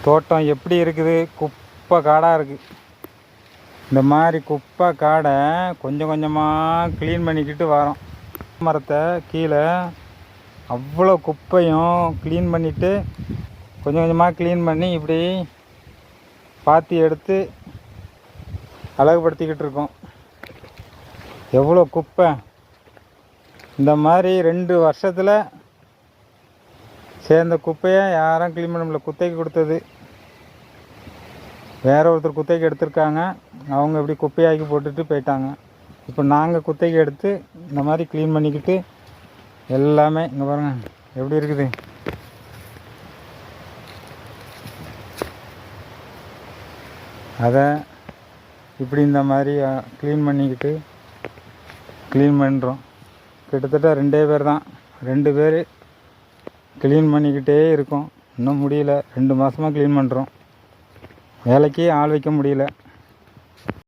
தோட்டம் எப்படி இருக்குது? குப்பை காடாக இருக்குது. இந்த மாதிரி குப்பை காடை கொஞ்சம் கொஞ்சமாக க்ளீன் பண்ணிக்கிட்டு வரோம். மரத்தை கீழே அவ்வளோ குப்பையும் க்ளீன் பண்ணிவிட்டு கொஞ்சம் கொஞ்சமாக க்ளீன் பண்ணி இப்படி பாத்தி எடுத்து அழகுபடுத்திக்கிட்டு இருக்கோம். எவ்வளோ குப்பை! இந்த மாதிரி 2 வருஷத்தில் சேர்ந்த குப்பையை யாரும் க்ளீன் பண்ண முடியல. குத்தைக்கு கொடுத்தது வேற ஒருத்தர் குத்தைக்கு எடுத்திருக்காங்க. அவங்க இப்படி குப்பையாக்கி போட்டுட்டு போயிட்டாங்க. இப்போ நாங்கள் குத்தைக்கு எடுத்து இந்த மாதிரி க்ளீன் பண்ணிக்கிட்டு எல்லாமே இங்கே பாருங்கள் எப்படி இருக்குது. அதை இப்படி இந்த மாதிரி க்ளீன் பண்ணிக்கிட்டு க்ளீன் பண்ணுறோம். கிட்டத்தட்ட 2 பேர் தான், 2 பேர் க்ளீன் பண்ணிக்கிட்டே இருக்கோம். இன்னும் முடியல. 2 மாதமாக க்ளீன் பண்ணுறோம். வேலைக்கு ஆள் வைக்க முடியல.